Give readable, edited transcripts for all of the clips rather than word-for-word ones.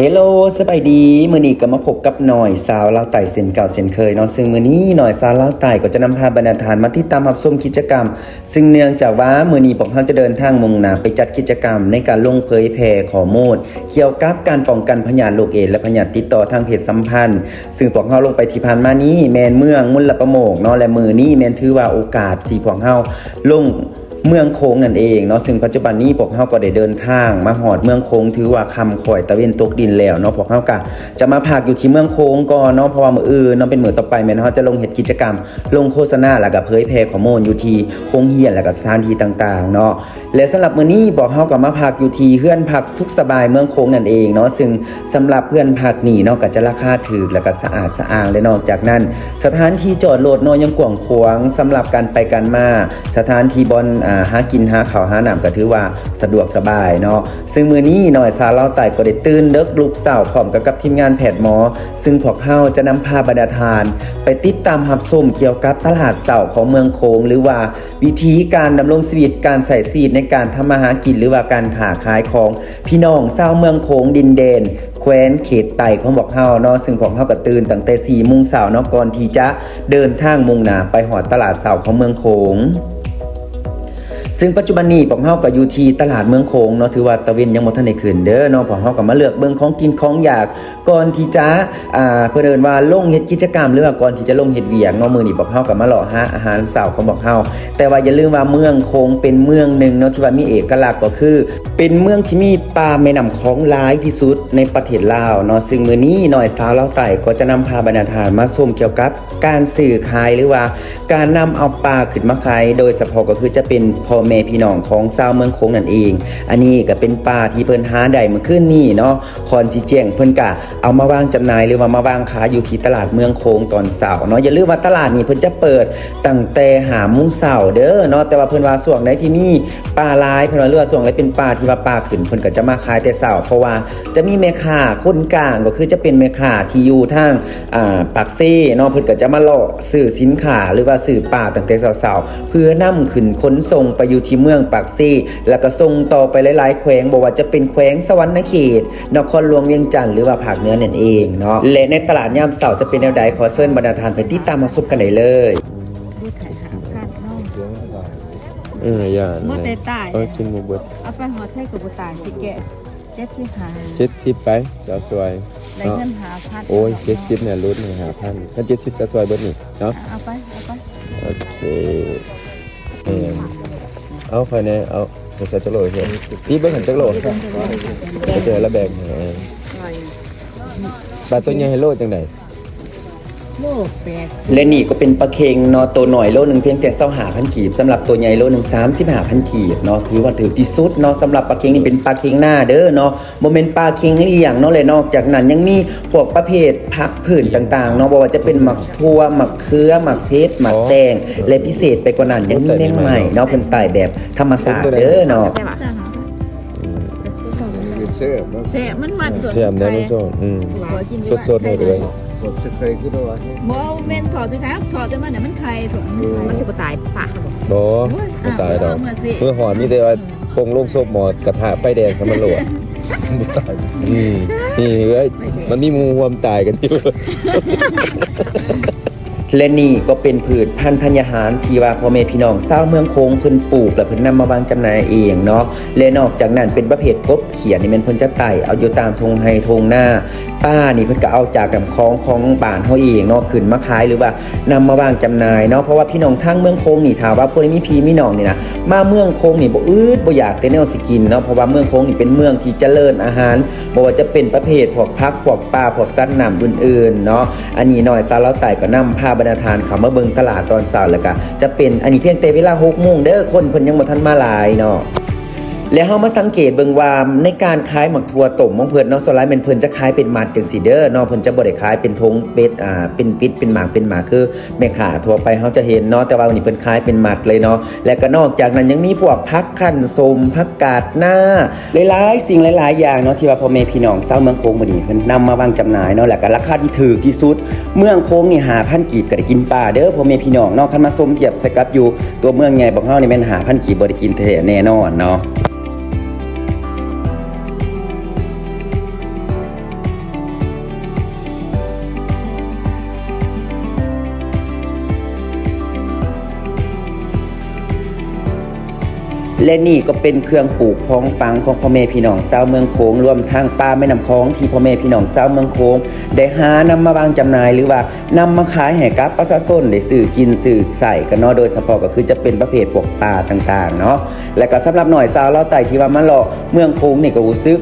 ฮลโลสบายดีมื้อนี้ก็มาพบกับหน่อยสาวลาวใต้เส้นเก่าเส้นเคยเนาะซึ่งมื้อนี้หน่อยสาวลาวใต้ก็จะนำพาบรรณาธิการมาติดตามรับชมกิจกรรมซึ่งเนื่องจากว่ามื้อนี้พวกเราจะเดินทางมุ่งหน้าไปจัดกิจกรรมในการลงเผยแพร่ข้อมูลเกี่ยวกับการป้องกันพยาธิโรคเอดส์และพยาธิติดต่อทางเพศสัมพันธ์ซึ่งพวกเราลงไปที่ผ่านมานี้แม่นเมืองมุลประโมกเนาะและมื้อนี้แม่นถือว่าโอกาสที่พวกเราลงเมืองโค้งนั่นเองเนาะซึ่งปัจจุบันนี้พวกเราก็ได้เดินทางมาฮอดเมืองโค้งถือว่าค่ำค่อยตะเวนตกดินแล้วเนาะพวกเราก็จะมาพักอยู่ที่เมืองโค้งก่อนเนาะเพราะว่ามื้ออื่นเนาะเป็นมื้อต่อไปแม่นเฮาจะลงเฮ็ดกิจกรรมลงโฆษณาแล้วก็เผยแพร่ข้อมูลอยู่ที่โรงเรียนแล้วก็สถานที่ต่างๆเนาะและสำหรับมื้อนี้พวกเราก็มาพักอยู่ที่เฮือนพักสุขสบายเมืองโค้งนั่นเองเนาะซึ่งสำหรับเพื่อนพักนี่เนาะก็จะราคาถูกแล้วก็สะอาดสะอ้างและนอกจากนั้นสถานที่จอดรถเนาะยังกว้างขวางสำหรับการไปกันมาสถานที่บอนหากินหาข้าวหาน้ำก็ถือว่าสะดวกสบายเนาะซึ่งมื้อนี้หน่อยสาวลาวใต้ก็ได้ตื่นดึกลุกเช้าพร้อมกับทีมงานแพทย์หมอซึ่งพวกเฮาจะนำพาบรรณาธิการไปติดตามรับชมเกี่ยวกับตลาดเช้าของเมืองโค้งหรือว่าวิธีการดำรงชีวิตการใช้ชีวิตในการทำมาหากินหรือว่าการค้าขายของพี่น้องชาวเมืองโค้งดินแดนแคว้นเขตไต่ของพวกเฮาเนาะซึ่งพวกเฮาก็ตื่นตั้งแต่ 4:00 นเนาะก่อนที่จะเดินทางมุ่งหน้าไปฮอดตลาดเช้าของเมืองโค้งซึ่งปัจจุบันนี้พวกเฮาก็อยู่ที่ตลาดเมืองโค้งเนาะถือว่าตะเวนยังบ่ทันได้ขึ้นเด้อเนาะพวกเฮาก็มาเลือกเบิ่งของกินของอยากก่อนที่จะเพิ่นเอิ้นว่าลงเฮ็ดกิจกรรมหรือว่าก่อนที่จะลงเฮ็ดเวียกเนาะมื้อนี้พวกเฮาก็มาเลาะหาอาหารเช้าของพวกเฮาแต่ว่าอย่าลืมว่าเมืองโค้งเป็นเมืองหนึ่งเนาะที่ว่ามีเอกลักษณ์ก็คือเป็นเมืองที่มีป่าแม่น้ำคลองหลายที่สุดในประเทศลาวเนาะซึ่งมื้อนี้หน่อยสาวลาวใต้ก็จะนำพาบรรณาธิการมาชมเกี่ยวกับการซื้อขายหรือว่าการนำเอาปลาขึ้นมาขายโดยเฉพาะก็คือจะเป็นพ่อแม่พี่น้องของชาวเมืองโค้งนั่นเองอันนี้ก็เป็นปลาที่เพิ่นหาได้เมื่อคืนนี้เนาะคอนสิแจ้งเพิ่นก็เอามาวางจำหน่ายหรือว่ามาวางขายอยู่ที่ตลาดเมืองโค้งตอนเช้าเนาะอย่าลืมว่าตลาดนี้เพิ่นจะเปิดตั้งแต่5:00 นเช้าเด้อเนาะแต่ว่าเพิ่นว่าช่วงใดที่มีปลาหลายเพิ่นว่าเรือช่วงใดเป็นปลาที่ว่าปลาขึ้นเพิ่นก็จะมาขายแต่เช้าเพราะว่าจะมีแม่ค้าคนกลางก็คือจะเป็นแม่ค้าที่อยู่ทางปากเซ่เนาะเพิ่นก็จะมาเลาะซื้อสินค้าหรือว่าซื้อปลาตั้งแต่เช้าๆเพื่อนำขึ้นขนส่งไปอยู่ที่เมืองปากเซ่แล้วก็ส่งต่อไปหลายๆแขวงบ่ว่าจะเป็นแขวงสวรรณเขตนครหลวงเวียงจันทน์หรือว่าภาคเหนือนั่นเองเนาะและในตลาดยามเช้าจะเป็นแนวใดขอเชิญบรรณาธิการไปติดตามมาชมกันได้เลยอย่าบ่ได้ตายกินหมูบดเอาไปหอดใช้กับบ่ตายสิแกะ75 70ไปเจ้าสวยได้เงิน5,000โอ้ย70เนี่ยลุ้นนี่5,000ถ้า70จะสวยเบิดนี่เนาะเอาไปโอเคเอาไฟแน่เอาใส่จักโลเฮ็ดตีเบิ่งหันจักโลไปเจอแล้วแบ่งปลาตัวใหญ่ให้โลจังได๋โล8และนี่ก็เป็นปลาเค็งเนาะตัวหน่อยโลนึงเพียงแต่25,000กีบสำหรับตัวใหญ่โลนึง35,000กีบเนาะถือว่าถือที่สุดเนาะสำหรับปลาเค็งนี่เป็นปลาเค็งหน้าเด้อเนาะบ่แม่นปลาเค็งอีหยังเนาะเลยนอกจากนั้นยังมีพวกประเภทผักผืนต่างๆเนาะบ่ว่าจะเป็นหมักทั่วหมักเขือหมักเพชรหมักแตงและพิเศษไปกว่านั้นยังมีแมงใหม่เนาะเพิ่นตายแบบธรรมชาติเด้อเนาะเชื่อมันมันสด เชื่อได้มั้ยสดๆเลยผมจะเคยคิดว่าบ่แม่นถอดสิครับถอดได้มันน่ะมันไข่สดมันสิบ่ตายปะบ่ตายดอกเพื่อหอมมีแต่ว่าปงลงศพหมอดกระทะไฟแดงซะมันโลดบ่ตายนี่เอ้ยมันมีหมู่รวมตายกันอยู่และนี่ก็เป็นพืชพันธุ์ธัญญาหารที่ว่าพ่อแม่พี่น้องชาวเมืองโค้งเพิ่นปลูกและเพิ่นนำมาวางจำหน่ายเองเนาะและนอกจากนั้นเป็นประเภทกบเขียดนี่แม่นเพิ่นจะไต่เอาอยู่ตามทุ่งไร่ทุ่งนาป้านี่เพิ่นก็เอาจากลำคลองของบ้านเฮาเองเนาะขึ้นมาขายหรือว่านำมาวางจำหน่ายเนาะเพราะว่าพี่น้องทางเมืองโค้งนี่ถ้าว่าพวกนี้มีพี่มีน้องนี่นะมาเมืองโค้งนี่บ่บ่อยากแต่แนวสิกินเนาะเพราะว่าเมืองโค้งนี่เป็นเมืองที่เจริญอาหารบ่ว่าจะเป็นประเภทพวกผักพวกปลาพวกสัตว์น้ำอื่นๆเนาะอันนี้น้อยสาวลาวใต้ก็นำพาบรรณาธิการเข้ามาเบิ่งตลาดตอนเช้าแล้วก็จะเป็นอันนี้เพียงแต่เวลา 6:00 นเด้อคนเพิ่นยังบ่ทันมาหลายเนาะแล้วเฮามาสังเกตเบิ่งว่าในการขายหมักถั่วต้มของเพิ่นเนาะส่วนหลายเพิ่นจะขายเป็นมัดจังซี่เด้อเนาะเพิ่นจะบ่ได้ขายเป็นธงเป็ดเป็นปิดเป็นหมากคือแม่ค้าทั่วไปเฮาจะเห็นเนาะแต่ว่าวันนี้เพิ่นขายเป็นมัดเลยเนาะและก็นอกจากนั้นยังมีพวกผักคั่นส้มผักกาดหน้าหลายๆสิ่งหลายๆอย่างเนาะที่ว่าพ่อแม่พี่น้องชาวเมืองโค้งมื้อนี้เพิ่นนำมาวางจำหน่ายเนาะและก็ราคาที่ถูกที่สุดเมืองโค้งนี่ 5,000 กีบก็ได้กินปลาเด้อพ่อแม่พี่น้องเนาะคันมาสมเทียบใส่กับอยู่ตัวเมืองใหญ่ของเฮานี่แม่น 5,000 กีบบ่ได้กินแท้แน่นอนเนาะ และนี่ก็เป็นเครื่องปลูกพ้องฟังของพ่อแม่พี่น้องชาวเมืองโขงรวมทั้งป่าแม่น้ำคลองที่พ่อแม่พี่น้องชาวเมืองโขงได้หานำมาวางจำหน่ายหรือว่านำมาขายให้กับประชาชนได้ซื้อกินซื้อใส่กันเนาะโดยเฉพาะก็คือจะเป็นประเภทพวกปลาต่างๆเนาะและก็สำหรับหน่อยชาวลาวใต้ที่ว่ามาเลาะเมืองโขงนี่ก็รู้สึก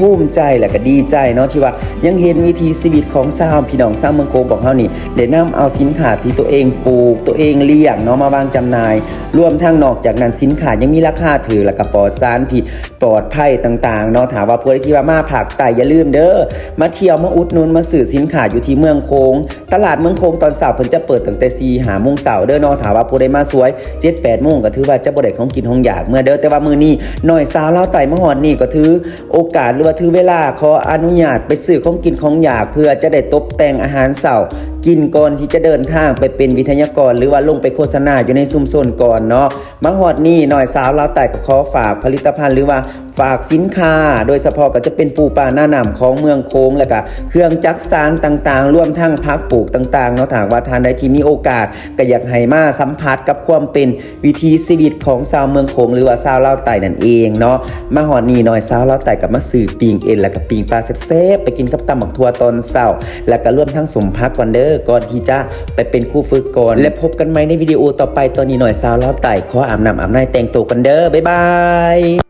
ภูมิใจและก็ดีใจเนาะที่ว่ายังเห็นวิถีชีวิตของชาวพี่น้องชาวเมืองโขงของเฮานี่ได้นำเอาสินค้าที่ตัวเองปลูกตัวเองเลี้ยงเนาะมาวางจำหน่ายรวมทั้งนอกจากนั้นสินค้ายังมีราคาถือและก็ปลอดสารพิษปลอดภัยต่างๆเนาะถามว่าผู้ใดที่ว่ามาภาคใต้อย่าลืมเด้อมาเที่ยวมาอุดหนุนมาซื้อสินค้าอยู่ที่เมืองโขงตลาดเมืองโขงตอนเช้าเพิ่นจะเปิดตั้งแต่ 4 5 โมงเช้าเด้อเนาะถามว่าผู้ใดมาสวย 7 8 โมงก็ถือว่าจะบ่ได้ของกินของอยากเมื่อเด้อแต่ว่ามื้อนี้น้อยสาวลาวใต้มาฮอดนี่ก็ถือโอกาสหรือว่าถือเวลาขออนุญาตไปซื้อของกินของอยากเพื่อจะได้ตกแต่งอาหารเช้ากินก่อนที่จะเดินทางไปเป็นวิทยากรหรือว่าลงไปโฆษณาอยู่ในชุมชนก่อนเนาะมาฮอดนี่น้อยสาวลาวใต้ก็ขอฝากผลิตภัณฑ์หรือว่าฝากสินค้าโดยเฉพาะก็จะเป็นปูปลาหน้าหนำของเมืองโขงแล้วก็เครื่องจักสานต่างๆรวมทั้งพักปลูกต่างๆเนาะถามว่าทานใดที่มีโอกาสก็อยากให้มาสัมผัสกับความเป็นวิถีชีวิตของชาวเมืองโขงหรือว่าชาวลาวใต้นั่นเองเนาะมาฮอดนี่น้อยสาวลาวใต้ก็มาซื้อปิ้งเอ็นแล้วก็ปิ้งปลาแซ่บๆไปกินกับตำบักทั่วตอนเช้าแล้วก็รวมทั้งสมพักก่อนเด้อก่อนที่จะไปเป็นครูฝึกก่อนและพบกันใหม่ในวิดีโอต่อไปตอนนี้น้อยสาวลาวใต้ขออาบน้ำอาบในแต่งตัวกันเด้อบ๊ายบาย